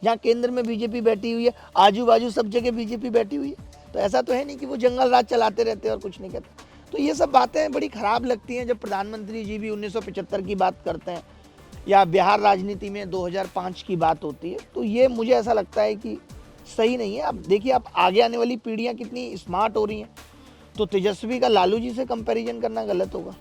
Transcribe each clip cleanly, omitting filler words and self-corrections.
जहाँ केंद्र में बीजेपी बैठी हुई है, आजू बाजू सब जगह बीजेपी बैठी हुई है। तो ऐसा तो है नहीं कि वो जंगल राज चलाते रहते हैं और कुछ नहीं कहते। तो ये सब बातें बड़ी खराब लगती हैं जब प्रधानमंत्री जी भी 1975 की बात करते हैं या बिहार राजनीति में 2005 की बात होती है। तो ये मुझे ऐसा लगता है कि सही नहीं है। अब देखिए, आप आगे आने वाली पीढ़ियां कितनी स्मार्ट हो रही हैं, तो तेजस्वी का लालू जी से कंपैरिजन करना गलत होगा।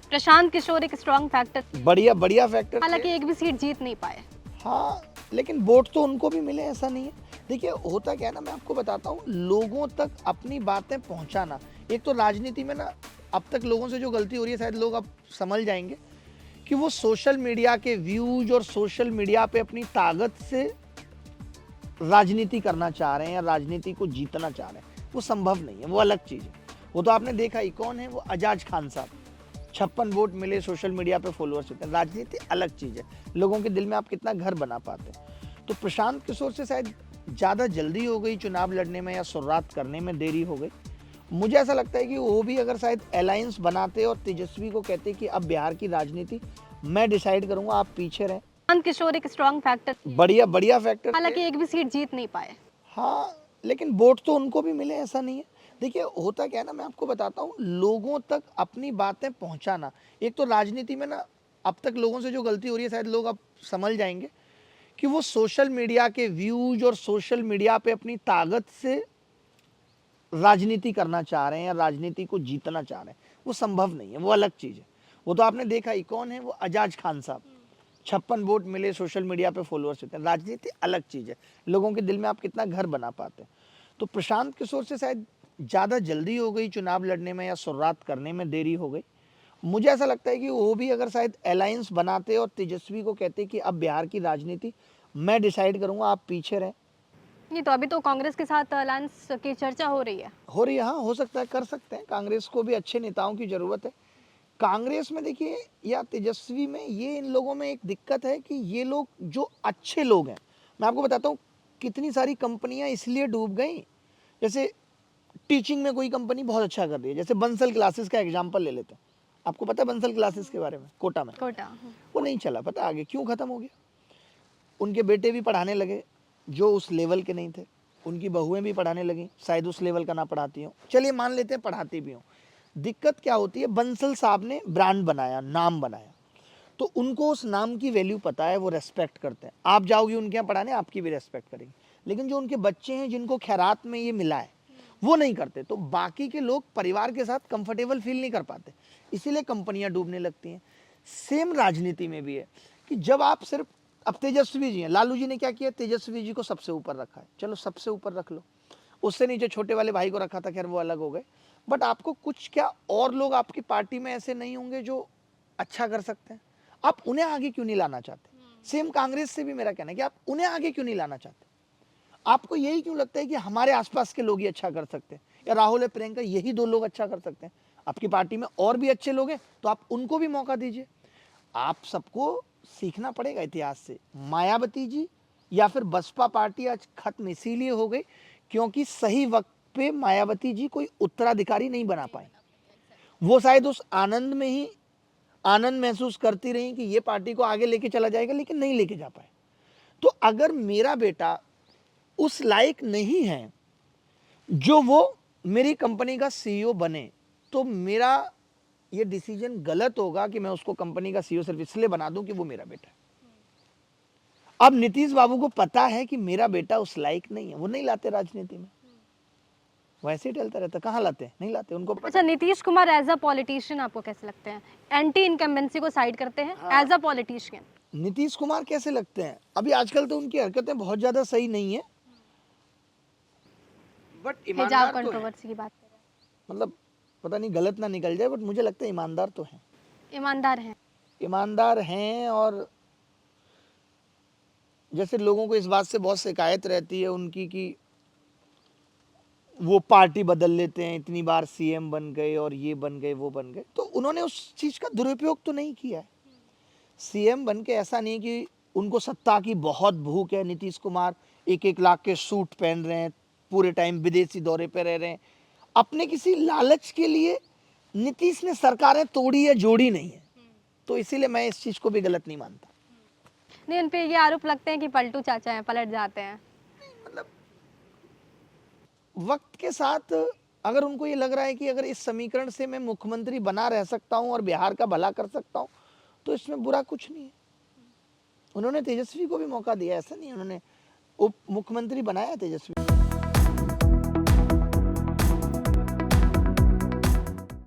प्रशांत किशोर एक स्ट्रॉन्ग फैक्टर, बढ़िया फैक्टर हालांकि एक भी सीट जीत नहीं पाए। हाँ, लेकिन वोट तो उनको भी मिले, ऐसा नहीं है। देखिए, होता क्या है ना, मैं आपको बताता हूँ, लोगों तक अपनी बातें पहुंचाना। एक तो राजनीति में ना, अब तक लोगों से जो गलती हो रही है, शायद लोग अब समझ जाएंगे कि वो सोशल मीडिया के व्यूज और सोशल मीडिया पे अपनी ताकत से राजनीति करना चाह रहे हैं या राजनीति को जीतना चाह रहे हैं। वो संभव नहीं है, वो अलग चीज़ है। वो तो आपने देखा ही, कौन है वो, एजाज खान साहब। 56 वोट मिले, सोशल मीडिया पे फॉलोअर्स होते हैं। राजनीति अलग चीज़ है, लोगों के दिल में आप कितना घर बना पाते हैं। तो प्रशांत किशोर से शायद ज़्यादा जल्दी हो गई चुनाव लड़ने में या शुरुआत करने में देरी हो गई। मुझे ऐसा लगता है कि वो भी अगर शायद अलायंस बनाते और तेजस्वी को कहते कि अब बिहार की राजनीति मैं डिसाइड करूंगा, आप पीछे रहें। प्रशांत किशोर एक स्ट्रॉन्ग फैक्टर, बढ़िया फैक्टर, हालांकि एक भी सीट जीत नहीं पाए। हाँ, लेकिन वोट तो उनको भी मिले, ऐसा नहीं है। देखिए, होता क्या है ना, मैं आपको बताता हूँ, लोगों तक अपनी बातें पहुंचाना। एक तो राजनीति में ना, अब तक लोगों से जो गलती हो रही है, शायद लोग अब समझ जाएंगे कि वो सोशल मीडिया के व्यूज और सोशल मीडिया पे अपनी ताकत से राजनीति करना चाह रहे हैं या राजनीति को जीतना चाह रहे हैं। वो संभव नहीं है, वो अलग चीज़ है। वो तो आपने देखा ही, कौन है वो, एजाज खान साहब। 56 वोट मिले, सोशल मीडिया पे फॉलोअर्स होते हैं। राजनीति अलग चीज़ है, लोगों के दिल में आप कितना घर बना पाते हैं। तो प्रशांत किशोर से शायद ज़्यादा जल्दी हो गई चुनाव लड़ने में या शुरुआत करने में देरी हो गई। मुझे ऐसा लगता है कि वो भी अगर शायद अलायंस बनाते और तेजस्वी को कहते कि अब बिहार की राजनीति मैं डिसाइड करूंगा, आप पीछे रहें। नहीं तो अभी तो कांग्रेस के साथ अलायंस की चर्चा हो रही है। हाँ, हो सकता है, कर सकते हैं। कांग्रेस को भी अच्छे नेताओं की ज़रूरत है। कांग्रेस में देखिए या तेजस्वी में, ये इन लोगों में एक दिक्कत है कि ये लोग जो अच्छे लोग हैं, मैं आपको बताता हूँ, कितनी सारी कंपनियां इसलिए डूब गई। जैसे टीचिंग में कोई कंपनी बहुत अच्छा कर रही है, जैसे बंसल क्लासेस का एग्जांपल ले लेते हैं। आपको पता है बंसल क्लासेस के बारे में? कोटा में वो नहीं चला, पता आगे क्यों खत्म हो गया? उनके बेटे भी पढ़ाने लगे जो उस लेवल के नहीं थे, उनकी बहुएं भी पढ़ाने लगी, शायद उस लेवल का ना पढ़ाती हो, चलिए मान लेते हैं पढ़ाती भी हो। दिक्कत क्या होती है, बंसल साहब ने ब्रांड बनाया, नाम बनाया, तो उनको उस नाम की वैल्यू पता है, वो रेस्पेक्ट करते हैं। आप जाओगे उनके यहाँ पढ़ाने, आपकी भी रेस्पेक्ट करेंगे। लेकिन जो उनके बच्चे हैं जिनको खैरात में ये मिला है, वो नहीं करते, तो बाकी के लोग परिवार के साथ कंफर्टेबल फील नहीं कर पाते, इसीलिए कंपनियां डूबने लगती हैं। सेम राजनीति में भी है कि जब आप सिर्फ, अब तेजस्वी जी हैं, लालू जी ने क्या किया, तेजस्वी जी को सबसे ऊपर रखा है, चलो सबसे ऊपर रख लो, उससे नीचे छोटे वाले भाई को रखा था, खैर वो अलग हो गए। बट आपको कुछ क्या और लोग आपकी पार्टी में ऐसे नहीं होंगे जो अच्छा कर सकते हैं? आप उन्हें आगे क्यों नहीं लाना चाहते? सेम कांग्रेस से भी मेरा कहना है कि आप उन्हें आगे क्यों नहीं लाना चाहते? आपको यही क्यों लगता है कि हमारे आसपास के लोग ही अच्छा कर सकते हैं, या राहुल और प्रियंका यही दो लोग अच्छा कर सकते हैं? आपकी पार्टी में और भी अच्छे लोग हैं, तो आप उनको भी मौका दीजिए। आप सबको सीखना पड़ेगा इतिहास से। मायावती जी या फिर बसपा पार्टी आज खत्म इसीलिए हो गई क्योंकि सही वक्त पे मायावती जी कोई उत्तराधिकारी नहीं बना पाए। वो शायद उस आनंद में ही आनंद महसूस करती रही कि ये पार्टी को आगे लेके चला जाएगा, लेकिन नहीं लेके जा पाए। तो अगर मेरा बेटा उस लायक नहीं है जो वो मेरी कंपनी का सीईओ बने, तो मेरा ये डिसीजन गलत होगा कि मैं उसको कंपनी का सीईओ सिर्फ इसलिए बना दूं कि वो मेरा बेटा है। अब नीतीश बाबू को पता है कि मेरा बेटा उस लायक नहीं है, वो नहीं लाते राजनीति में, वैसे ही टलता रहता। कहाँ लाते? नहीं लाते, उनको पता। अच्छा, Nitish Kumar as a politician आपको कैसे लगते हैं? एंटी इनकम्बेंसी को साइड करते हैं as a politician. Nitish Kumar कैसे लगते हैं? अभी आजकल तो उनकी हरकतें बहुत ज्यादा सही नहीं है, बट हिजाब ईमानदार तो है। कंट्रोवर्सी की बात कर रहे मतलब पता नहीं गलत ना निकल जाए, बट मुझे लगता है ईमानदार तो है। हैं, ईमानदार हैं। ईमानदार हैं, और जैसे लोगों को इस बात से बहुत शिकायत रहती है उनकी कि वो पार्टी बदल लेते हैं, इतनी बार सीएम बन गए और ये बन गए वो बन गए, तो उन्होंने उस चीज का दुरुपयोग तो नहीं किया है। सीएम बन के ऐसा नहीं कि उनको सत्ता की बहुत भूख है। नीतीश कुमार 1-1 लाख के सूट पहन रहे हैं, पूरे टाइम विदेशी दौरे पे रह रहे हैं, अपने किसी लालच के लिए नीतीश ने सरकारें तोड़ी या जोड़ी नहीं है। तो इसीलिए मैं इस चीज को भी गलत नहीं मानता। नहीं, उन पे ये आरोप लगते हैं कि पलटू चाचा हैं, पलट जाते हैं। मतलब वक्त के साथ अगर उनको ये लग रहा है कि अगर इस समीकरण से मैं मुख्यमंत्री बना रह सकता हूं और बिहार का भला कर सकता हूं, तो इसमें बुरा कुछ नहीं है। उन्होंने तेजस्वी को भी मौका दिया, ऐसा नहीं उन्होंने उप मुख्यमंत्री बनाया तेजस्वी।